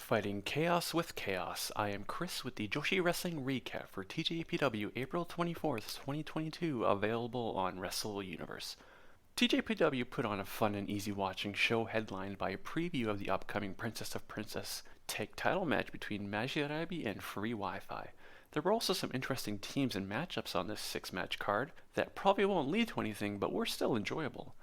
Fighting Chaos with Chaos, I am Chris with the Joshi Wrestling Recap for Tjpw April 24th, 2022, available on Wrestle Universe. Tjpw put on a fun and easy watching show headlined by a preview of the upcoming Princess of Princess tag title match between Majirabi and Free Wi-Fi. There were also some interesting teams and matchups on this 6-match card that probably won't lead to anything, but were still enjoyable.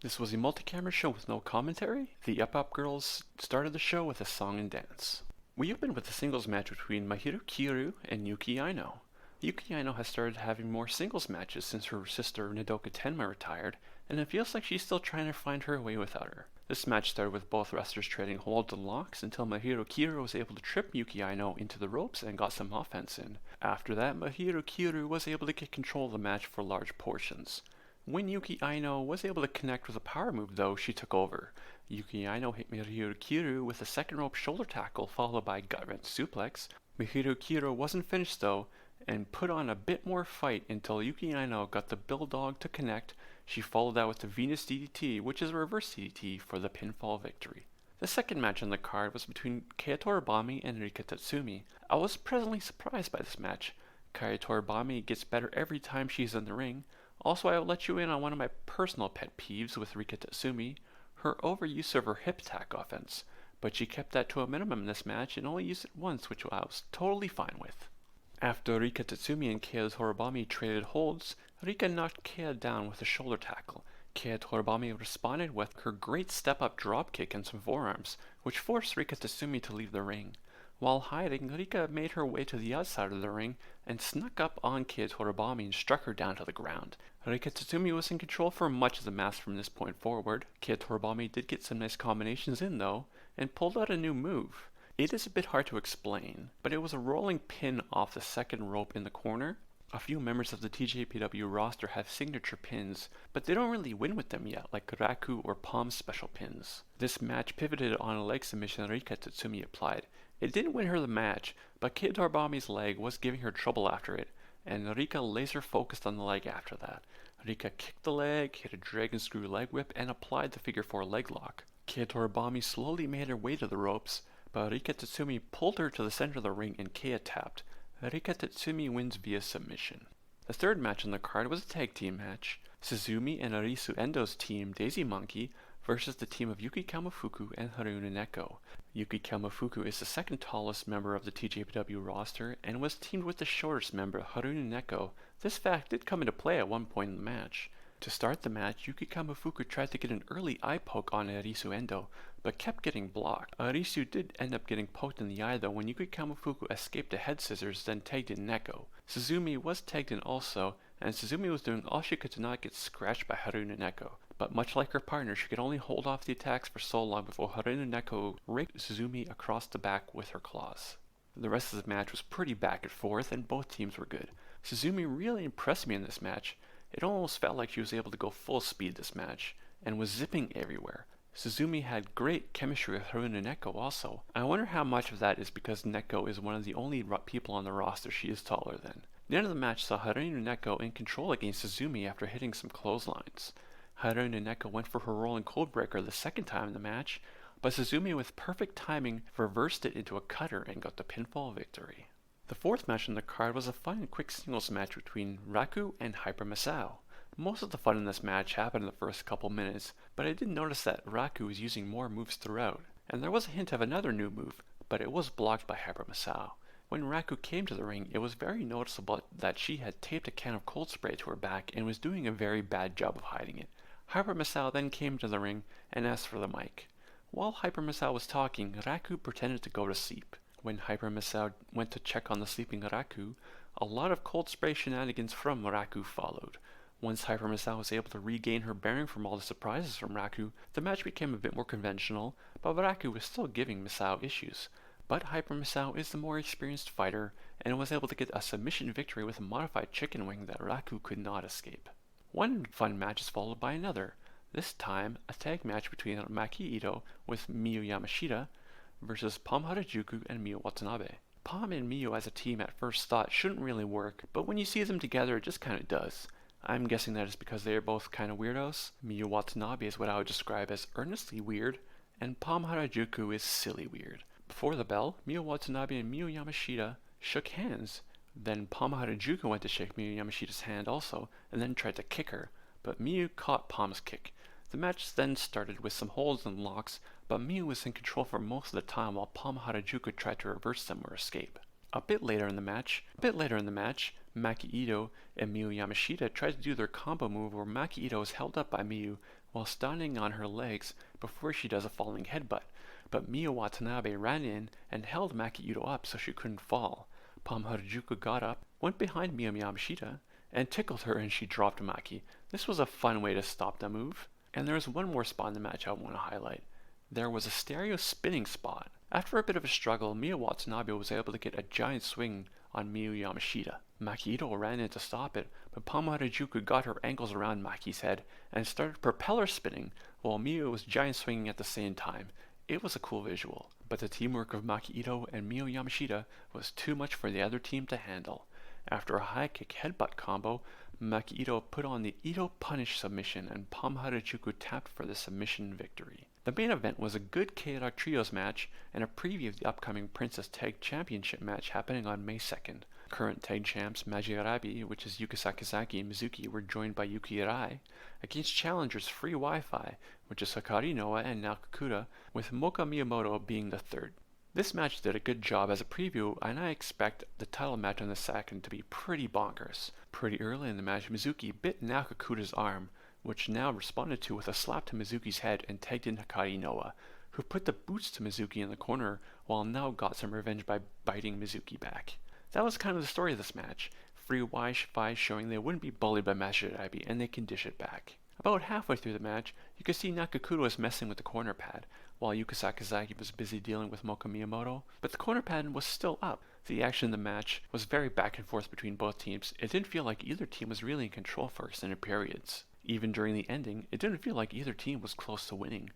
This was a multi-camera show with no commentary. The Up girls started the show with a song and dance. We opened with a singles match between Mahiro Kiru and Yuki Aino. Yuki Aino has started having more singles matches since her sister Nodoka Tenma retired, and it feels like she's still trying to find her way without her. This match started with both wrestlers trading holds and locks until Mahiro Kiru was able to trip Yuki Aino into the ropes and got some offense in. After that, Mahiro Kiru was able to get control of the match for large portions. When Yuki Aino was able to connect with a power move though, she took over. Yuki Aino hit Mahiro Kiru with a second rope shoulder tackle followed by gut-wrench suplex. Mahiro Kiru wasn't finished though, and put on a bit more fight until Yuki Aino got the Bulldog to connect. She followed that with the Venus DDT, which is a reverse DDT, for the pinfall victory. The second match on the card was between Kaitourabami and Rika Tatsumi. I was pleasantly surprised by this match. Kaitourabami gets better every time she's in the ring. Also, I will let you in on one of my personal pet peeves with Rika Tatsumi, her overuse of her hip attack offense, but she kept that to a minimum in this match and only used it once, which I was totally fine with. After Rika Tatsumi and Kaitourabami traded holds, Rika knocked Kea down with a shoulder tackle. Kaitourabami responded with her great step-up dropkick and some forearms, which forced Rika Tatsumi to leave the ring. While hiding, Rika made her way to the outside of the ring and snuck up on Kaitourabami and struck her down to the ground. Rika Tatsumi was in control for much of the match from this point forward. Kaitourabami did get some nice combinations in though, and pulled out a new move. It is a bit hard to explain, but it was a rolling pin off the second rope in the corner. A few members of the Tjpw roster have signature pins, but they don't really win with them yet, like Raku or Palm's special pins. This match pivoted on a leg submission Rika Tatsumi applied. It didn't win her the match, but Kaitourabami's leg was giving her trouble after it, and Rika laser focused on the leg after that. Rika kicked the leg, hit a dragon screw leg whip, and applied the figure 4 leg lock. Kaitourabami slowly made her way to the ropes, but Rika Tatsumi pulled her to the center of the ring and Kea tapped. Rika Tatsumi wins via submission. The third match on the card was a tag team match. Suzumi and Arizu Endo's team, Daisy Monkey, versus the team of Yuki Kamafuku and Haruna Neko. Yuki Kamafuku is the second tallest member of the Tjpw roster and was teamed with the shortest member, Haruna Neko. This fact did come into play at one point in the match. To start the match, Yuki Kamafuku tried to get an early eye poke on Arizu Endo, but kept getting blocked. Arizu did end up getting poked in the eye though when Yuki Kamafuku escaped the head scissors, then tagged in Neko. Suzumi was tagged in also, and Suzumi was doing all she could to not get scratched by Haruna Neko. But much like her partner, she could only hold off the attacks for so long before Haruna Neko raked Suzumi across the back with her claws. The rest of the match was pretty back and forth, and both teams were good. Suzumi really impressed me in this match. It almost felt like she was able to go full speed this match, and was zipping everywhere. Suzumi had great chemistry with Haruna Neko also. I wonder how much of that is because Neko is one of the only people on the roster she is taller than. The end of the match saw Haruna Neko in control against Suzumi after hitting some clotheslines. Haruna Neko went for her rolling codebreaker the second time in the match, but Suzumi with perfect timing reversed it into a cutter and got the pinfall victory. The fourth match on the card was a fun and quick singles match between Raku and Hyper Masao. Most of the fun in this match happened in the first couple minutes, but I did notice that Raku was using more moves throughout, and there was a hint of another new move, but it was blocked by Hyper Masao. When Raku came to the ring, it was very noticeable that she had taped a can of cold spray to her back and was doing a very bad job of hiding it. Hyper Masao then came to the ring and asked for the mic. While Hyper Masao was talking, Raku pretended to go to sleep. When Hyper Masao went to check on the sleeping Raku, a lot of cold spray shenanigans from Raku followed. Once Hyper Masao was able to regain her bearing from all the surprises from Raku, the match became a bit more conventional, but Raku was still giving Masao issues. But Hyper Masao is the more experienced fighter, and was able to get a submission victory with a modified chicken wing that Raku could not escape. One fun match is followed by another, this time a tag match between Maki Ito with Miyu Yamashita versus Pom Harajuku and Miyu Watanabe. Pom and Miyu as a team at first thought shouldn't really work, but when you see them together it just kinda does. I'm guessing that is because they are both kinda weirdos. Miyu Watanabe is what I would describe as earnestly weird, and Pom Harajuku is silly weird. Before the bell, Miyu Watanabe and Miyu Yamashita shook hands. Then Palm Harajuku went to shake Miyu Yamashita's hand also, and then tried to kick her, but Miyu caught Palm's kick. The match then started with some holds and locks, but Miyu was in control for most of the time while Palm Harajuku tried to reverse them or escape. A bit later in the match, Maki Ito and Miyu Yamashita tried to do their combo move where Maki Ito is held up by Miyu while standing on her legs before she does a falling headbutt, but Miyu Watanabe ran in and held Maki Ito up so she couldn't fall. Palm Harajuku got up, went behind Miyu Yamashita, and tickled her and she dropped Maki. This was a fun way to stop the move. And there was one more spot in the match I want to highlight. There was a stereo spinning spot. After a bit of a struggle, Miyu Watanabe was able to get a giant swing on Miyu Yamashita. Maki Ito ran in to stop it, but Palm Harajuku got her ankles around Maki's head and started propeller spinning while Miyu was giant swinging at the same time. It was a cool visual, but the teamwork of Maki Ito and Miyu Yamashita was too much for the other team to handle. After a high kick headbutt combo, Maki Ito put on the Ito Punish submission and Palm Harajuku tapped for the submission victory. The main event was a good K-Dog Trios match and a preview of the upcoming Princess Tag Championship match happening on May 2nd. Current tag champs Majirabi, which is Yuka Sakazaki and Mizuki, were joined by Yuki Arai against challengers Free Wi-Fi, which is Hikari Noa and Naokakuta, with Moka Miyamoto being the third. This match did a good job as a preview, and I expect the title match on the second to be pretty bonkers. Pretty early in the match, Mizuki bit Naokakuta's arm, which now responded to with a slap to Mizuki's head and tagged in Hikari Noa, who put the boots to Mizuki in the corner while Nao got some revenge by biting Mizuki back. That was kind of the story of this match. Free Wi-Fi showing they wouldn't be bullied by Majirabi and they can dish it back. About halfway through the match, you could see Naokakuta was messing with the corner pad, while Yuka Sakazaki was busy dealing with Moka Miyamoto, but the corner pad was still up. The action in the match was very back and forth between both teams. It didn't feel like either team was really in control for extended periods. Even during the ending, it didn't feel like either team was close to winning.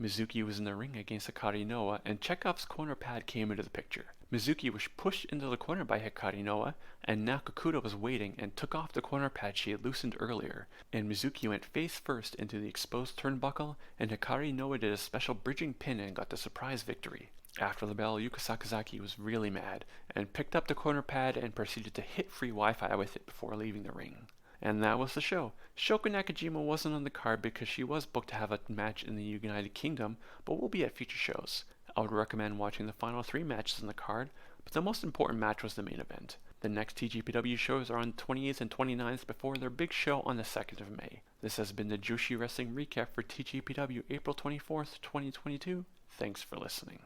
Mizuki was in the ring against Hikari Noa, and Chekhov's corner pad came into the picture. Mizuki was pushed into the corner by Hikari Noa, and Naokakuta was waiting and took off the corner pad she had loosened earlier, and Mizuki went face first into the exposed turnbuckle, and Hikari Noa did a special bridging pin and got the surprise victory. After the bell, Yuka Sakazaki was really mad, and picked up the corner pad and proceeded to hit Free Wi-Fi with it before leaving the ring. And that was the show. Shoko Nakajima wasn't on the card because she was booked to have a match in the United Kingdom, but will be at future shows. I would recommend watching the final 3 matches on the card, but the most important match was the main event. The next TJPW shows are on 28th and 29th before their big show on the 2nd of May. This has been the Joshi Wrestling Recap for TJPW April 24th, 2022. Thanks for listening.